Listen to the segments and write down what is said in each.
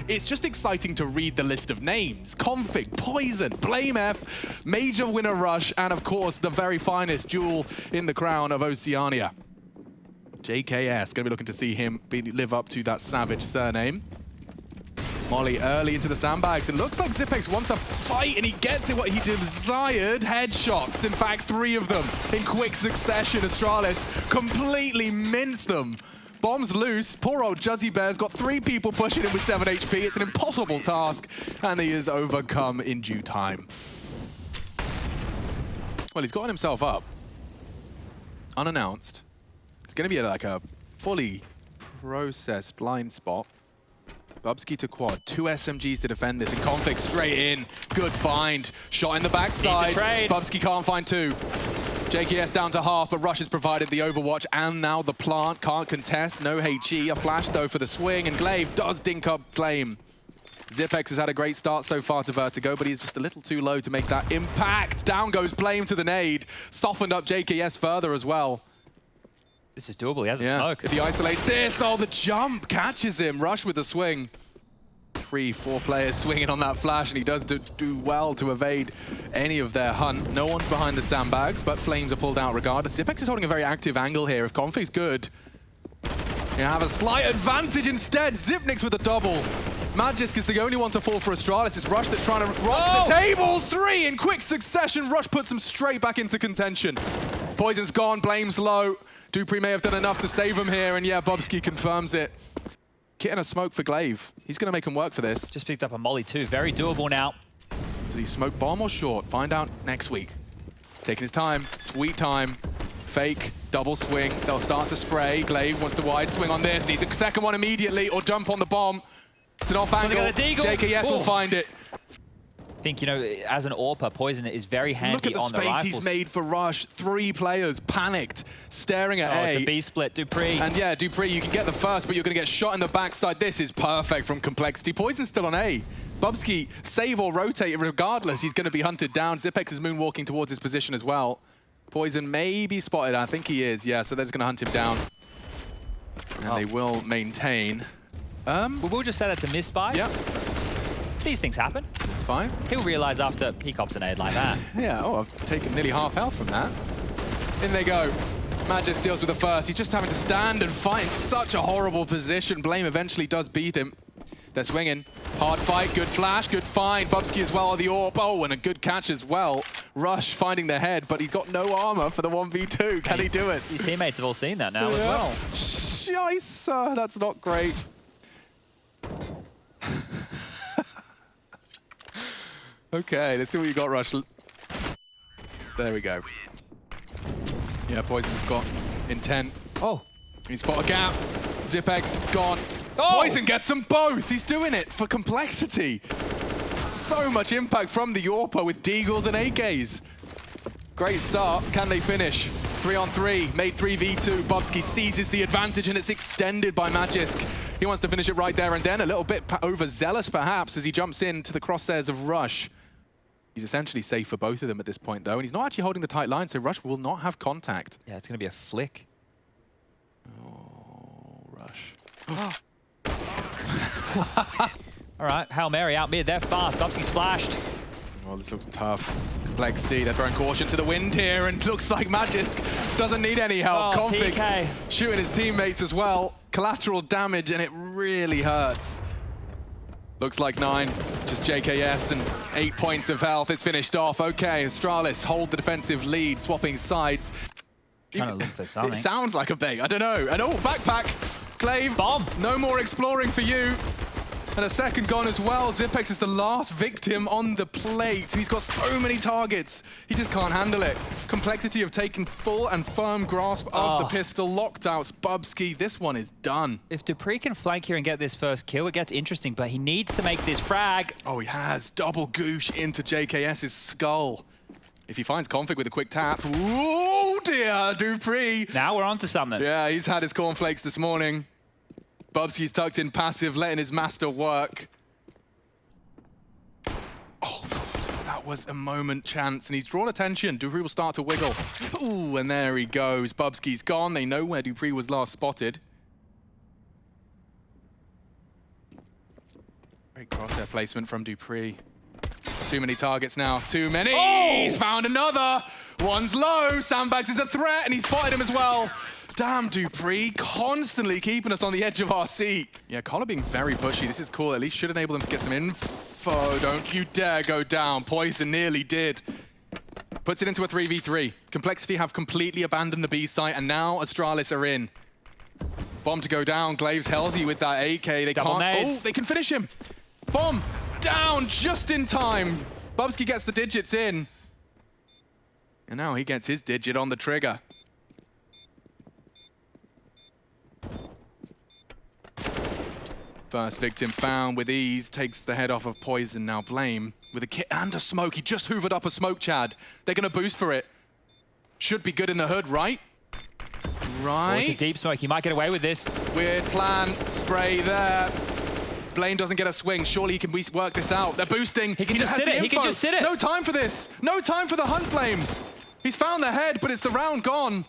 it's just exciting to read the list of names. Config, Poison, Blame F, Major Winner Rush, and of course, the very finest jewel in the crown of Oceania. JKS, gonna be looking to see him live up to that savage surname. Molly early into the sandbags. It looks like Zipex wants a fight, and he gets it what he desired. Headshots, in fact, 3 of them in quick succession. Astralis completely minced them. Bombs loose. Poor old Juzzy Bear's got 3 people pushing him with 7 HP. It's an impossible task, and he is overcome in due time. Well, he's gotten himself up. Unannounced. It's going to be like a fully processed blind spot. Bubsky to quad, 2 SMGs to defend this, and Config straight in. Good find. Shot in the backside. Bubsky can't find 2. JKS down to half, but Rush has provided the overwatch, and now the plant can't contest. No HE. A flash, though, for the swing, and Glaive does dink up Claim. Zipex has had a great start so far to Vertigo, but he's just a little too low to make that impact. Down goes Blame to the nade. Softened up JKS further as well. This is doable, he has a smoke. If he isolates this, oh, the jump catches him. Rush with the swing. 3, 4 players swinging on that flash, and he does do well to evade any of their hunt. No one's behind the sandbags, but Flames are pulled out regardless. Zipex is holding a very active angle here. If Config's good, you have a slight advantage instead. Zipnik's with a double. Magisk is the only one to fall for Astralis. It's Rush that's trying to rock the table. 3 in quick succession. Rush puts him straight back into contention. Poison's gone, Blame's low. Dupree may have done enough to save him here, and yeah, Bubsky confirms it. Kit and a smoke for Glaive. He's going to make him work for this. Just picked up a molly too, very doable now. Does he smoke bomb or short? Find out next week. Taking his time, sweet time. Fake, double swing. They'll start to spray. Glaive wants to wide swing on this. Needs a second one immediately, or jump on the bomb. It's an off angle. JKS will find it. I think, you know, as an AWPer, Poison is very handy on the rifles. Look at the space he's made for Rush. 3 players panicked, staring at A. It's a B-split, Dupree. And yeah, Dupree, you can get the first, but you're going to get shot in the backside. This is perfect from Complexity. Poison's still on A. Bubsky, save or rotate, regardless, he's going to be hunted down. Zipex is moonwalking towards his position as well. Poison may be spotted. I think he is, yeah, so they're just going to hunt him down. And they will maintain. We'll just say that's a misbuy. Yep. These things happen. It's fine. He'll realize after he cops an aid like that. Yeah, oh, I've taken nearly half health from that. In they go. Magisk deals with the first. He's just having to stand and fight in such a horrible position. Blame eventually does beat him. They're swinging. Hard fight, good flash, good find. Bubsky as well on the AWP. Oh, and a good catch as well. Rush finding their head, but he's got no armor for the 1v2. Can he do it? His teammates have all seen that now as well. Scheisse, that's not great. Okay, let's see what you got, Rush. There we go. Yeah, Poison's got intent. Oh. He's fought a gap. Zipex gone. Oh. Poison gets them both. He's doing it for Complexity. So much impact from the AWPer with Deagles and AKs. Great start. Can they finish? 3 on 3. Made 3v2. Bubsky seizes the advantage, and it's extended by Magisk. He wants to finish it right there and then. A little bit overzealous, perhaps, as he jumps into the crosshairs of Rush. He's essentially safe for both of them at this point, though, and he's not actually holding the tight line, so Rush will not have contact. Yeah, it's going to be a flick. Oh, Rush. All right, Hail Mary out mid. They're fast. Bubsky's flashed. Oh, this looks tough. Complexity, they're throwing caution to the wind here, and looks like Magisk doesn't need any help. Oh, Config TK. shooting his teammates as well. Collateral damage, and it really hurts. Looks like 9, just JKS and 8 points of health. It's finished off. Okay, Astralis hold the defensive lead, swapping sides. Trying to look for something. It sounds like a bait, I don't know. And oh, backpack, Glaive. Bomb. No more exploring for you. And a second gone as well. Zipex is the last victim on the plate. He's got so many targets. He just can't handle it. Complexity have taken full and firm grasp of the pistol. Locked out Bubsky. This one is done. If Dupree can flank here and get this first kill, it gets interesting, but he needs to make this frag. Oh, he has. Double goosh into JKS's skull. If he finds Config with a quick tap. Oh dear, Dupree. Now we're on to something. Yeah, he's had his cornflakes this morning. Bubsky's tucked in passive, letting his master work. Oh, God, that was a moment chance, and he's drawn attention. Dupree will start to wiggle. Ooh, and there he goes. Bubsky's gone. They know where Dupree was last spotted. Great crosshair placement from Dupree. Too many targets now. Too many. Oh! He's found another. One's low. Sandbags is a threat, and he's spotted him as well. Damn, Dupree, constantly keeping us on the edge of our seat. Yeah, Collar being very pushy. This is cool. At least should enable them to get some info. Don't you dare go down. Poison nearly did. Puts it into a 3v3. Complexity have completely abandoned the B site, and now Astralis are in. Bomb to go down. Glaive's healthy with that AK. They Double can't. nades. Oh, they can finish him. Bomb down just in time. Bubsky gets the digits in. And now he gets his digit on the trigger. First victim found with ease, takes the head off of Poison. Now Blame with a kit and a smoke. He just hoovered up a smoke, Chad. They're going to boost for it. Should be good in the hood, right? Oh, it's a Right. deep smoke. He might get away with this. Weird plan. Spray there. Blame doesn't get a swing. Surely he can work this out. They're boosting. He can just has sit the it. He can info. just sit it. No time for this. No time for the hunt, Blame. He's found the head, but it's the round gone.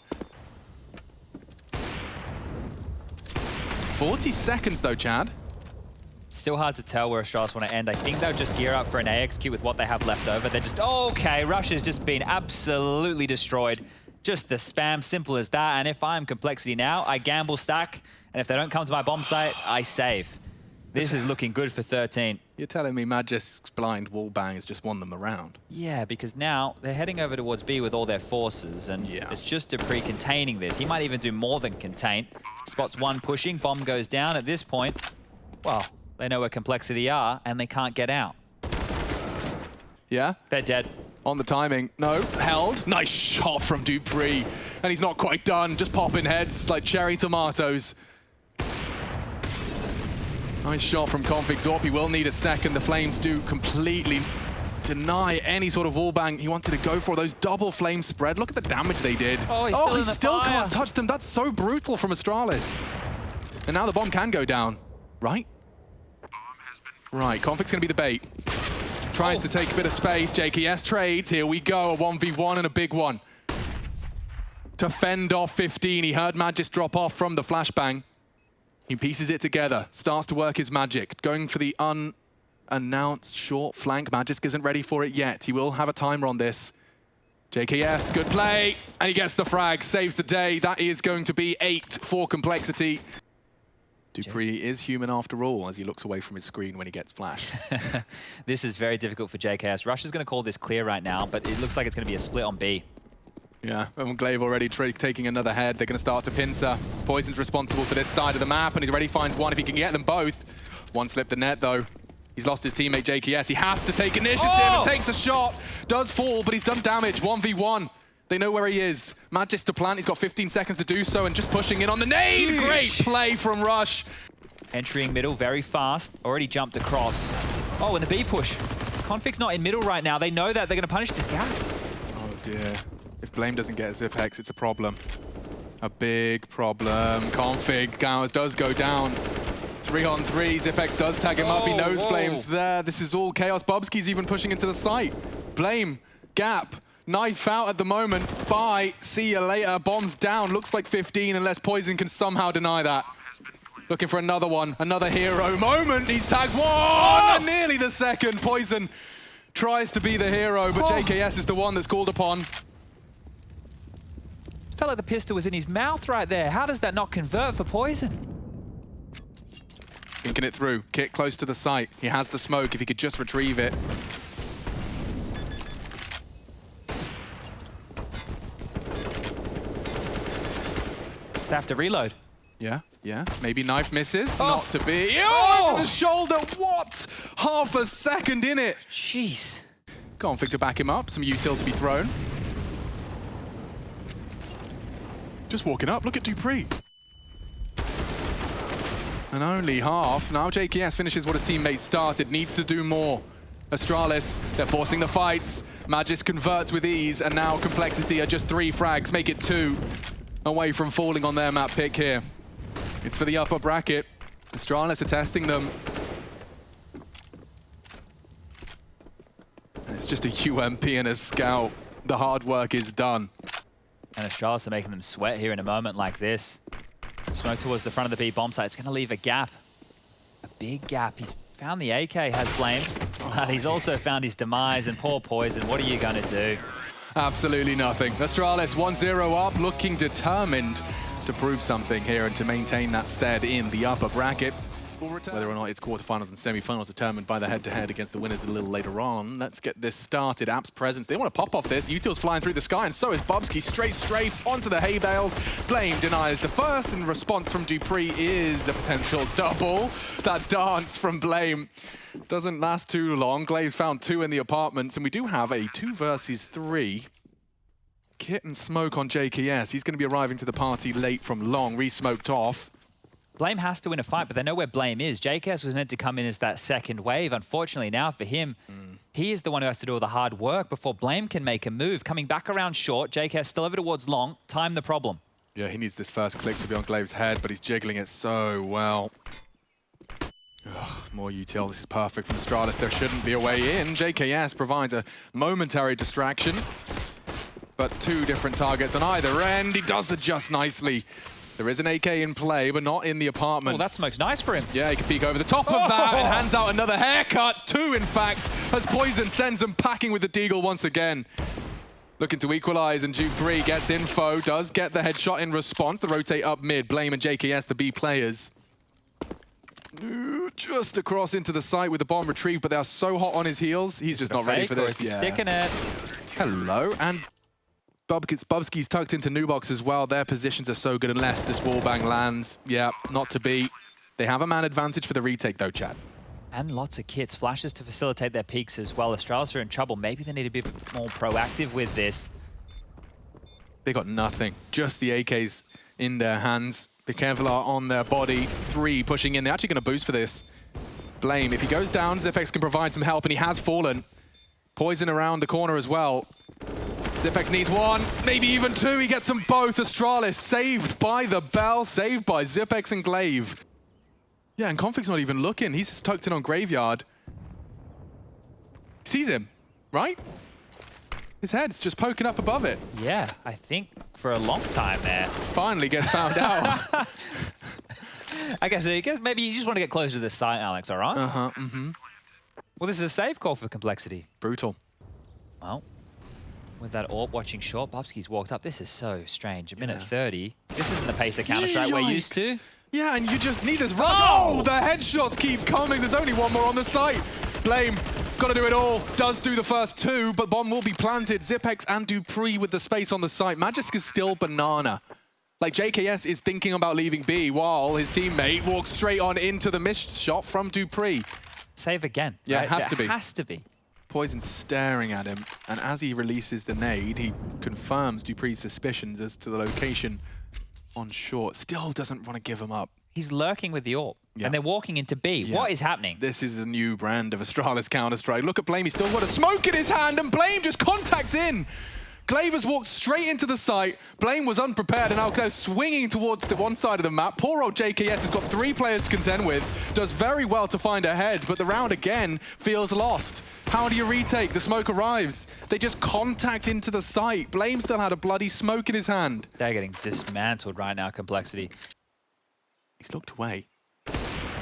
40 seconds though, Chad. Still hard to tell where Astralis want to end. I think they'll just gear up for an AXQ with what they have left over. They're just, okay, Rush has just been absolutely destroyed. Just the spam, simple as that. And if I'm Complexity now, I gamble stack. And if they don't come to my bomb site, I save. This is looking good for 13. You're telling me Magic's blind wallbang has just won them around? Yeah, because now they're heading over towards B with all their forces, and it's just Dupree containing this. He might even do more than contain. Spots one pushing, bomb goes down. At this point, well, they know where Complexity are, and they can't get out. Yeah? They're dead. On the timing. No, held. Nice shot from Dupree. And he's not quite done. Just popping heads like cherry tomatoes. Nice shot from Config. Zorpy will need a second. The Flames do completely deny any sort of wallbang he wanted to go for. Those double flame spread. Look at the damage they did. Oh, he's still in the still fire. can't touch them. That's so brutal from Astralis. And now the bomb can go down. Right? Right, Config's going to be the bait. Tries to take a bit of space. JKS trades. Here we go. A 1v1 and a big one. To fend off 15. He heard Magis drop off from the flashbang. He pieces it together. Starts to work his magic. Going for the unannounced short flank. Magisk isn't ready for it yet. He will have a timer on this. JKS, good play. And he gets the frag. Saves the day. That is going to be 8 for Complexity. Dupree is human after all, as he looks away from his screen when he gets flashed. This is very difficult for JKS. Rush is going to call this clear right now, but it looks like it's going to be a split on B. Yeah, and Glaive already taking another head. They're going to start to pincer. Poison's responsible for this side of the map, and he already finds one if he can get them both. One slipped the net, though. He's lost his teammate, JKS. He has to take initiative and takes a shot. Does fall, but he's done damage. 1v1. They know where he is. Magis to plant. He's got 15 seconds to do so and just pushing in on the nade. Huge. Great play from Rush. Entering middle very fast. Already jumped across. Oh, and the B push. Config's not in middle right now. They know that they're going to punish this guy. Oh, dear. If Blame doesn't get Zipex, it's a problem. A big problem. Config does go down. 3-on-3. Zipex does tag him up. He knows Blame's there. This is all chaos. Bubsky's even pushing into the site. Blame. Gap. Knife out at the moment. Bye. See you later. Bombs down. Looks like 15 unless Poison can somehow deny that. Looking for another one. Another hero moment. He's tagged one and nearly the second. Poison tries to be the hero, but JKS is the one that's called upon. Felt like the pistol was in his mouth right there. How does that not convert for Poison? Thinking it through. Kit close to the site. He has the smoke if he could just retrieve it. They have to reload. Yeah, yeah. Maybe knife misses. Not to be. Oh, over the shoulder. What? Half a second in it. Jeez. Config to back him up. Some util to be thrown. Just walking up. Look at Dupree. And only half. Now JKS finishes what his teammates started. Needs to do more. Astralis, they're forcing the fights. Magis converts with ease. And now Complexity are just 3 frags. Make it 2. Away from falling on their map pick here. It's for the upper bracket. Astralis are testing them. And it's just a UMP and a scout. The hard work is done. And Astralis are making them sweat here in a moment like this. Smoke towards the front of the B bomb site. It's going to leave a gap. A big gap. He's Found the AK, has Blame. But he's also found his demise, and poor Poison, what are you going to do? Absolutely nothing. Astralis 1-0 up, looking determined to prove something here and to maintain that stead in the upper bracket. Whether or not it's quarterfinals and semi-finals determined by the head-to-head against the winners a little later on. Let's get this started. App's presence. They want to pop off this. Util's flying through the sky, and so is Bubsky. Straight strafe onto the hay bales. Blame denies the first, and response from Dupree is a potential double. That dance from Blame doesn't last too long. Glaive's found 2 in the apartments, and we do have a 2 versus 3. Kit and Smoke on JKS. He's going to be arriving to the party late from long, re-smoked off. Blame has to win a fight, but they know where Blame is. JKS was meant to come in as that second wave. Unfortunately, now for him, he is the one who has to do all the hard work before Blame can make a move. Coming back around short, JKS still over towards long. Time the problem. Yeah, he needs this first click to be on Glaive's head, but he's jiggling it so well. Ugh, more util. This is perfect from Astralis. There shouldn't be a way in. JKS provides a momentary distraction, but 2 different targets on either end. He does adjust nicely. There is an AK in play, but not in the apartment. Oh, that smoke's nice for him. Yeah, he can peek over the top of that and hands out another haircut. 2, in fact, as Poison sends him packing with the deagle once again. Looking to equalize, and Dupree gets info, does get the headshot in response. The rotate up mid, Blame and JKS, the B players. Just across into the site with the bomb retrieved, but they are so hot on his heels. He's just not ready for this. He's sticking it. Hello, and Bubsky's tucked into Nubox as well. Their positions are so good unless this wallbang lands. Yeah, not to be. They have a man advantage for the retake though, Chad. And lots of kits, flashes to facilitate their peaks as well. Astralis are in trouble. Maybe they need to be a bit more proactive with this. They got nothing. Just the AKs in their hands. The Kevlar on their body. 3 pushing in. They're actually going to boost for this. Blame. If he goes down, Zipex can provide some help, and he has fallen. Poison around the corner as well. Zipex needs 1, maybe even 2. He gets them both. Astralis saved by the bell, saved by Zipex and Glaive. Yeah, and Config's not even looking. He's just tucked in on Graveyard. Sees him, right? His head's just poking up above it. Yeah, I think for a long time there. Finally gets found out. I guess maybe you just want to get closer to the site, Alex, all right? Uh-huh, Well, this is a safe call for complexity. Brutal. Well, with that AWP watching short, Bubsky's walked up. This is so strange. A minute 30. This isn't the pace of Counter-Strike we're used to. Yeah, and you just need this rush. Oh, the headshots keep coming. There's only 1 more on the site. Blame, got to do it all. Does do the first 2, but bomb will be planted. Zipex and Dupree with the space on the site. Magisk is still banana. Like, JKS is thinking about leaving B while his teammate walks straight on into the missed shot from Dupree. Save again. Yeah, right? it has to be. It has to be. Poison staring at him, and as he releases the nade, he confirms Dupree's suspicions as to the location on short. Still doesn't want to give him up. He's lurking with the AWP, and they're walking into B. Yeah. What is happening? This is a new brand of Astralis Counter-Strike. Look at Blame, he's still got a smoke in his hand, and Blame just contacts in. Glaive has walked straight into the site. Blame was unprepared, and now Glaive swinging towards the one side of the map. Poor old JKS has got 3 players to contend with. Does very well to find ahead, but the round again feels lost. How do you retake? The smoke arrives. They just contact into the site. Blame still had a bloody smoke in his hand. They're getting dismantled right now, Complexity. He's looked away.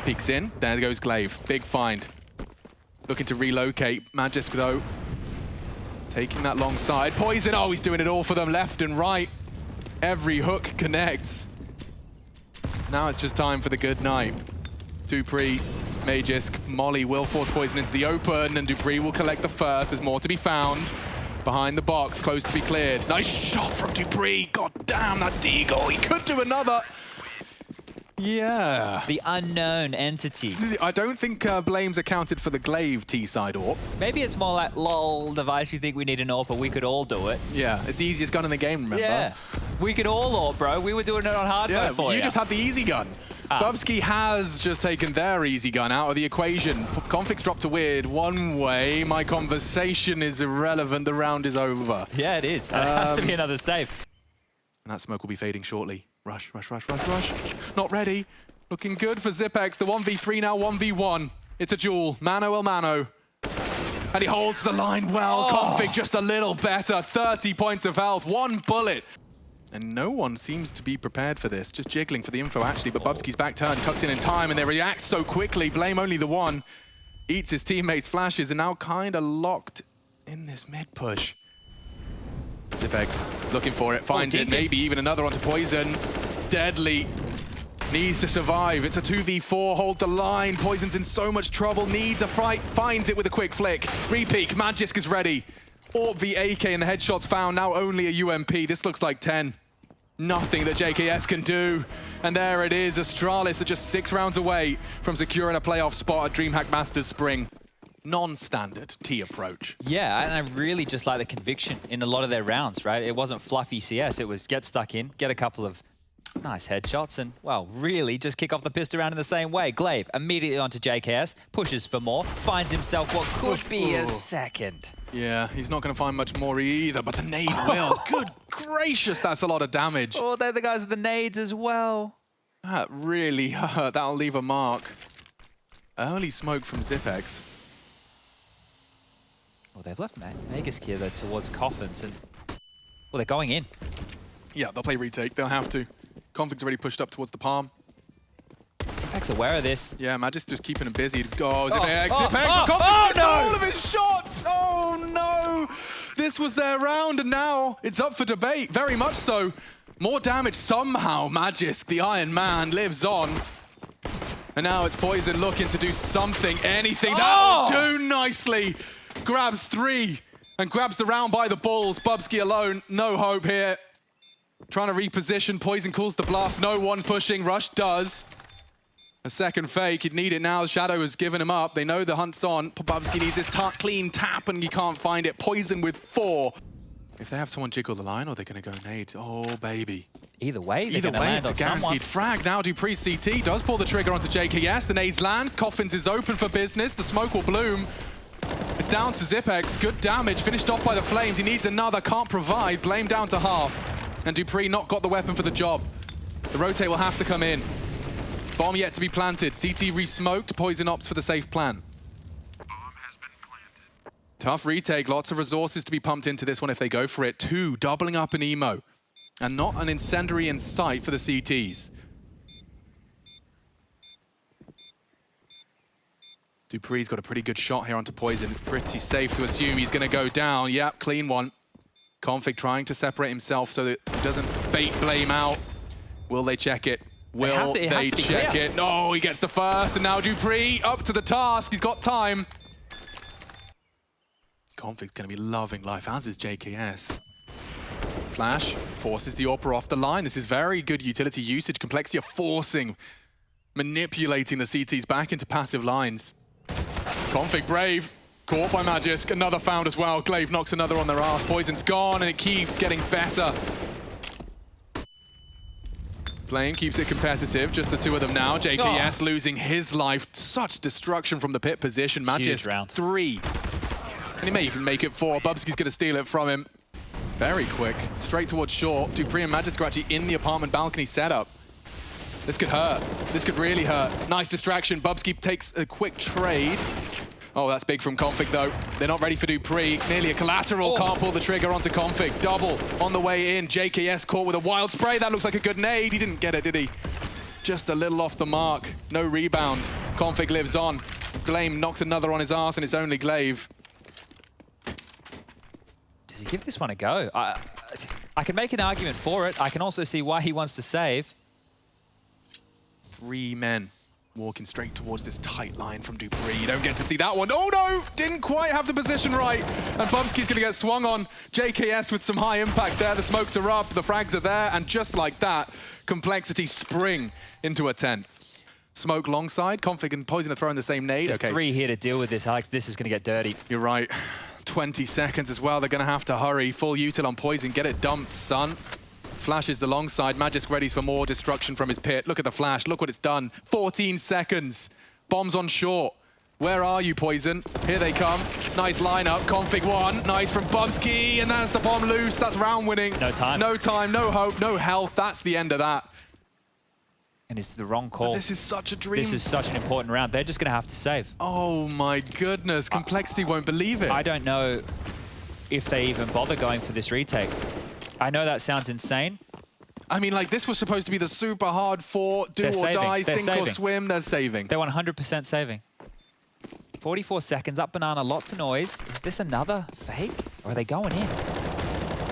Peeks in. There goes Glaive. Big find. Looking to relocate. Magisk, though, taking that long side. Poison, oh, he's doing it all for them, left and right. Every hook connects. Now it's just time for the good night. Dupree, Magisk, Molly will force Poison into the open, and Dupree will collect the first. There's more to be found. Behind the box, close to be cleared. Nice shot from Dupree. God damn, that deagle. He could do another. Yeah. The unknown entity. I don't think Blame's accounted for the Glaive T-side AWP. Maybe it's more like, lol, device, you think we need an AWP, but we could all do it. Yeah, it's the easiest gun in the game, remember? Yeah. We could all AWP, bro. We were doing it on hard mode for you. You just had the easy gun. Bubsky has just taken their easy gun out of the equation. Config's dropped to weird one way. My conversation is irrelevant. The round is over. Yeah, it is. It has to be another save. And that smoke will be fading shortly. Rush, rush, rush, rush, rush. Not ready. Looking good for Zipex. The 1v3 now 1v1. It's a duel. Mano el mano. And he holds the line well. Config just a little better. 30 points of health. 1 bullet. And no one seems to be prepared for this. Just jiggling for the info, actually. But Bubsky's back turn tucks in time, and they react so quickly. Blame only the one. eats his teammates' flashes, and now kind of locked in this mid push. Zipex looking for it, finds it, maybe even another onto Poison. Deadly. Needs to survive. It's a 2v4, hold the line. Poison's in so much trouble, needs a fight, finds it with a quick flick. Repeak, Magisk is ready. Orb v AK and the headshots found, now only a UMP. This looks like 10. Nothing that JKS can do. And there it is, Astralis are just 6 rounds away from securing a playoff spot at DreamHack Masters Spring. Non-standard T approach. Yeah, and I really just like the conviction in a lot of their rounds, right? It wasn't fluffy CS, it was get stuck in, get a couple of nice headshots, and, well, really just kick off the pistol round in the same way. Glaive immediately onto JKS, pushes for more, finds himself what could be a second. Yeah, he's not going to find much more either, but the nade will. Good gracious, that's a lot of damage. Oh, they're the guys with the nades as well. That really hurt. That'll leave a mark. Early smoke from Zipex. Well, they've left Magisk here, though, towards Coffins, and, well, they're going in. Yeah, they'll play retake. They'll have to. Config's already pushed up towards the palm. Zipex's aware of this. Yeah, Magisk just keeping him busy. Oh, Zipex, oh, no! all of his shots! Oh, no! This was their round, and now it's up for debate. Very much so. More damage somehow. Magisk, the Iron Man, lives on. And now it's Poison looking to do something, anything. That'll do nicely. Grabs 3 and grabs the round by the balls. Bubsky alone, no hope here. Trying to reposition, Poison calls the bluff, no one pushing, Rush does. A second fake, he'd need it now, Shadow has given him up, they know the hunt's on. Bubsky needs this clean tap and he can't find it. Poison with 4. If they have someone jiggle the line or they're gonna go nade, oh baby. Either way, it's a guaranteed frag. Now Dupree CT does pull the trigger onto JKS, the nades land, Coffins is open for business, the smoke will bloom. It's down to Zipex, good damage, finished off by the flames, he needs another, can't provide, blame down to half. And Dupree not got the weapon for the job. The rotate will have to come in. Bomb yet to be planted, CT re-smoked, Poison opts for the safe plan. Bomb has been planted. Tough retake, lots of resources to be pumped into this one if they go for it. 2, doubling up an emo. And not an incendiary in sight for the CTs. Dupree's got a pretty good shot here onto Poison. It's pretty safe to assume he's going to go down. Yep, clean one. Config trying to separate himself so that he doesn't bait blame out. Will they check it? Will they check it? No, he gets the first, and now Dupree up to the task. He's got time. Config's going to be loving life, as is JKS. Flash forces the AWPer off the line. This is very good utility usage. Complexity of forcing, manipulating the CTs back into passive lines. Config brave. Caught by Magisk. Another found as well. Glaive knocks another on their ass. Poison's gone, and it keeps getting better. Flame keeps it competitive. Just the 2 of them now. JKS losing his life. Such destruction from the pit position. Magisk 3. And he may even make it 4. Bubsky's going to steal it from him. Very quick. Straight towards short. Dupree and Magisk are actually in the apartment balcony setup. This could hurt. This could really hurt. Nice distraction. Bubsky takes a quick trade. Oh, that's big from Config, though. They're not ready for Dupree. Nearly a collateral. Can't pull the trigger onto Config. Double on the way in. JKS caught with a wild spray. That looks like a good nade. He didn't get it, did he? Just a little off the mark. No rebound. Config lives on. Blame knocks another on his ass, and it's only Glaive. Does he give this one a go? I can make an argument for it. I can also see why he wants to save. 3 men walking straight towards this tight line from Dupree. You don't get to see that one. Oh no! Didn't quite have the position right. And Bubsky's gonna get swung on. JKS with some high impact there. The smokes are up, the frags are there, and just like that, Complexity spring into a 10th. Smoke long side, Config and Poison are throwing the same nade. There's 3 here to deal with this, Alex. This is gonna get dirty. You're right. 20 seconds as well. They're gonna have to hurry. Full util on Poison. Get it dumped, son. Flashes the long side. Magisk readies for more destruction from his pit. Look at the flash. Look what it's done. 14 seconds. Bombs on short. Where are you, Poison? Here they come. Nice lineup. Config 1. Nice from Bubsky. And that's the bomb loose. That's round winning. No time. No time. No hope. No health. That's the end of that. And it's the wrong call. But this is such a dream. This is such an important round. They're just going to have to save. Oh my goodness. Complexity won't believe it. I don't know if they even bother going for this retake. I know that sounds insane. I mean, like, this was supposed to be the super hard 4, do or die, sink or swim. They're saving. They're 100% saving. 44 seconds, up banana, lots of noise. Is this another fake, or are they going in?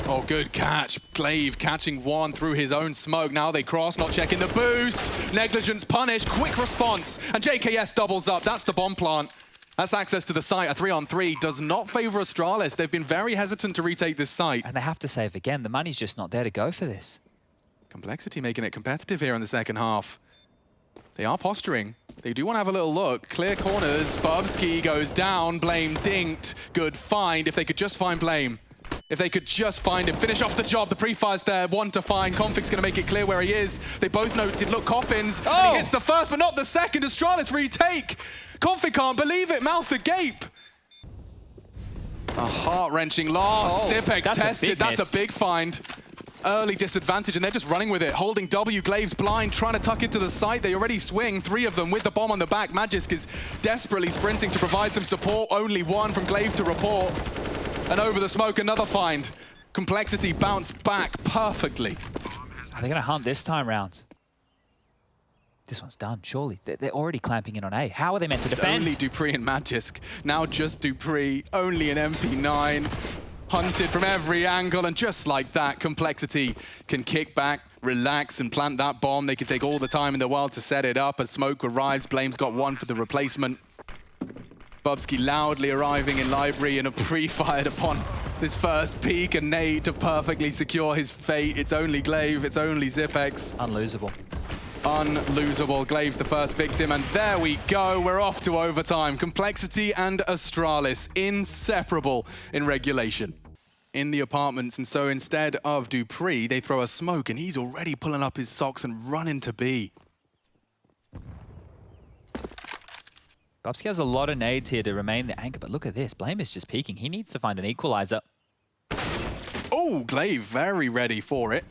Oh, good catch. Glaive catching one through his own smoke. Now they cross, not checking the boost. Negligence punished, quick response. And JKS doubles up. That's the bomb plant. That's access to the site. A 3-on-3 does not favor Astralis. They've been very hesitant to retake this site. And they have to save again. The money's just not there to go for this. Complexity making it competitive here in the second half. They are posturing. They do want to have a little look. Clear corners. Bubsky goes down. Blame dinked. Good find. If they could just find Blame. If they could just find him, finish off the job. The pre-fire's there, one to find. Config's going to make it clear where he is. They both noted, look, Coffins. Oh! And he hits the first, but not the second. Astralis retake. Config can't believe it, mouth agape. A heart-wrenching loss. Zipex tested, that's a big find. Early disadvantage, and they're just running with it. Holding W, Glaive's blind, trying to tuck it to the side. They already swing, 3 of them with the bomb on the back. Magisk is desperately sprinting to provide some support. Only one from Glaive to report. And over the smoke, another find. Complexity bounced back perfectly. Are they going to hunt this time round? This one's done, surely. They're already clamping in on A. How are they meant to defend? Only Dupree and Magisk. Now just Dupree, only an MP9. Hunted from every angle, and just like that, Complexity can kick back, relax, and plant that bomb. They can take all the time in the world to set it up. As smoke arrives, Blame's got one for the replacement. Bubsky loudly arriving in library and a pre-fired upon his first peek, and nade to perfectly secure his fate. It's only Glaive, it's only Zipex. Unlosable. Unlosable. Glaive's the first victim, and there we go. We're off to overtime. Complexity and Astralis, inseparable in regulation. In the apartments, and so instead of Dupree, they throw a smoke, and he's already pulling up his socks and running to B. Bubsky has a lot of nades here to remain the anchor, but look at this. Blame is just peeking. He needs to find an equalizer. Oh, Glaive very ready for it.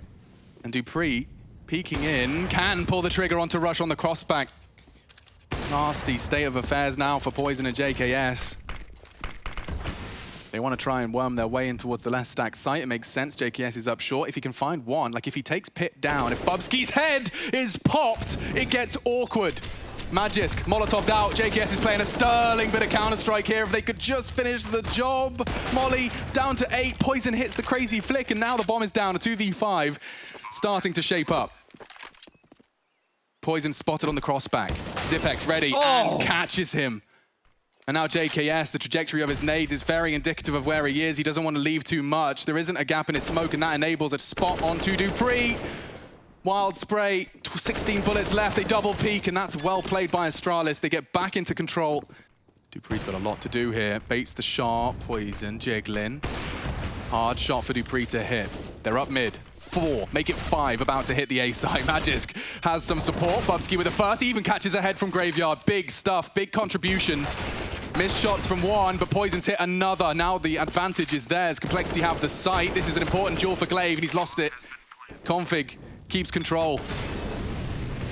And Dupree peeking in, can pull the trigger onto Rush on the crossback. Nasty state of affairs now for Poison and JKS. They want to try and worm their way in towards the last stack site. It makes sense. JKS is up short. If he can find one, like if he takes Pit down, if Bubsky's head is popped, it gets awkward. Magisk, Molotov'd out. JKS is playing a sterling bit of counter-strike here. If they could just finish the job. Molly down to 8. Poison hits the crazy flick, and now the bomb is down. A 2v5 starting to shape up. Poison spotted on the crossback. Zipex ready and catches him. And now JKS, the trajectory of his nades is very indicative of where he is. He doesn't want to leave too much. There isn't a gap in his smoke, and that enables a spot onto Dupree. Wild spray, 16 bullets left. They double peek, and that's well played by Astralis. They get back into control. Dupree's got a lot to do here. Baits the shot, Poison, jiggling. Hard shot for Dupree to hit. They're up mid. 4, make it 5, about to hit the A side. Magisk has some support. Bubsky with the first, he even catches a head from Graveyard. Big stuff, big contributions. Missed shots from one, but Poison's hit another. Now the advantage is theirs. Complexity have the site. This is an important duel for Glaive, and he's lost it. Config keeps control.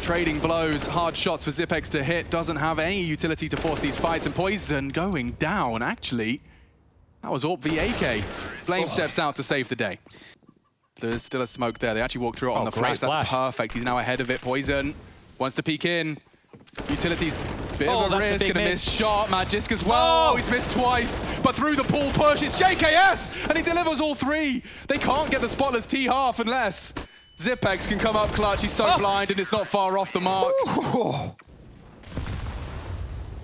Trading blows, hard shots for Zipex to hit. Doesn't have any utility to force these fights, and Poison going down, actually. That was AWP v AK. Blame steps out to save the day. There's still a smoke there. They actually walk through it on the flash. That's perfect. He's now ahead of it. Poison wants to peek in. Utilities, bit of a risk, and a missed shot. Magisk as well. He's missed twice, but through the pool push, it's JKS, and he delivers all 3. They can't get the spotless T-half unless Zipex can come up clutch. He's so blind, and it's not far off the mark.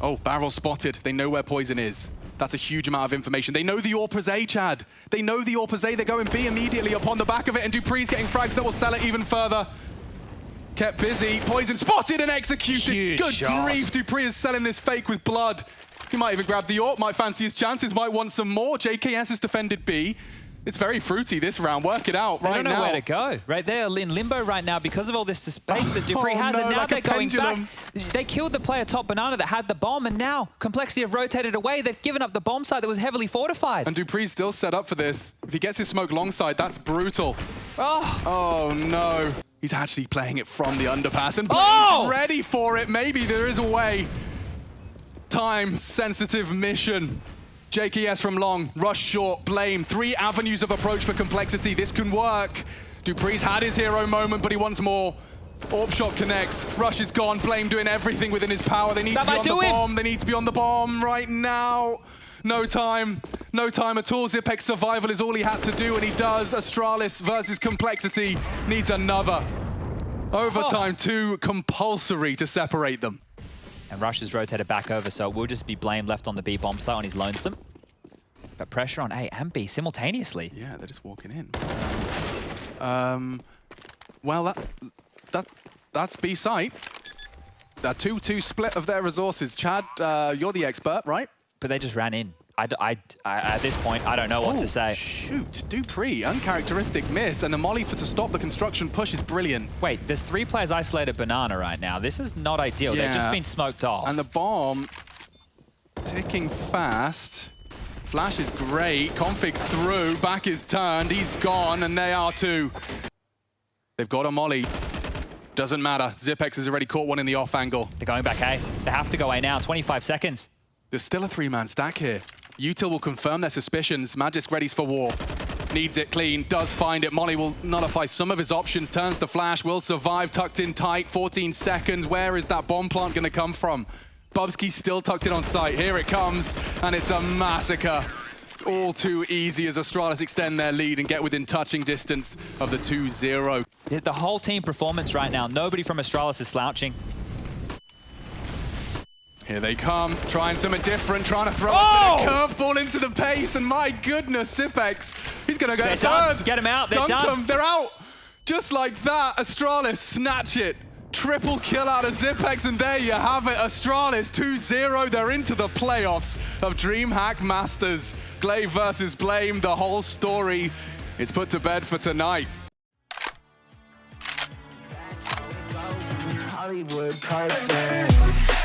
Oh, barrel spotted. They know where Poison is. That's a huge amount of information. They know the AWP's A, Chad. They know the AWP's A. They're going B immediately upon the back of it, and Dupree's getting frags that will sell it even further. Kept busy. Poison spotted and executed. Huge Good shot. grief. Dupree is selling this fake with blood. He might even grab the AWP, might fancy his chances, might want some more. JKS has defended B. It's very fruity this round. Work it out right now. They don't know where to go. Right, they're in limbo right now because of all this space that Dupree has, and now they're going back. They killed the player top banana that had the bomb, and now Complexity have rotated away. They've given up the bomb site that was heavily fortified. And Dupree's still set up for this. If he gets his smoke long side, that's brutal. Oh no. He's actually playing it from the underpass, and Blame's ready for it. Maybe there is a way. Time-sensitive mission. JKS from long, rush short, Blame. 3 avenues of approach for Complexity. This can work. Dupree's had his hero moment, but he wants more. Orb shot connects. Rush is gone. Blame doing everything within his power. They need to be on the bomb. They need to be on the bomb right now. No time. No time at all. Zipek's survival is all he had to do, and he does. Astralis versus Complexity needs another. Overtime 2 compulsory to separate them. And Rush is rotated back over, so it will just be Blame left on the B bomb site on his lonesome. But pressure on A and B simultaneously. Yeah, they're just walking in. Well, that's B site. A 2-2 split of their resources. Chad, you're the expert, right? But they just ran in. At this point, I don't know what to say. Shoot, Dupree, uncharacteristic miss, and the molly to stop the construction push is brilliant. Wait, there's 3 players isolated Banana right now. This is not ideal. Yeah. They've just been smoked off. And the bomb ticking fast. Flash is great. Config's through. Back is turned. He's gone, and they are too. They've got a molly. Doesn't matter. Zipex has already caught one in the off angle. They're going back A. They have to go A now. 25 seconds. There's still a 3-man stack here. Util will confirm their suspicions. Magisk readies for war. Needs it clean, does find it. Molly will nullify some of his options, turns the flash, will survive, tucked in tight, 14 seconds. Where is that bomb plant gonna come from? Bubsky's still tucked in on site. Here it comes, and it's a massacre. All too easy as Astralis extend their lead and get within touching distance of the 2-0. The whole team performance right now, nobody from Astralis is slouching. Here they come, trying something different, trying to throw a curveball into the pace, and my goodness, Zipex, he's gonna go third. Get him out, they're Dunked done. him. They're out. Just like that, Astralis snatch it. Triple kill out of Zipex, and there you have it. Astralis 2-0, they're into the playoffs of DreamHack Masters. Glaive versus Blame, the whole story, it's put to bed for tonight. Hollywood person.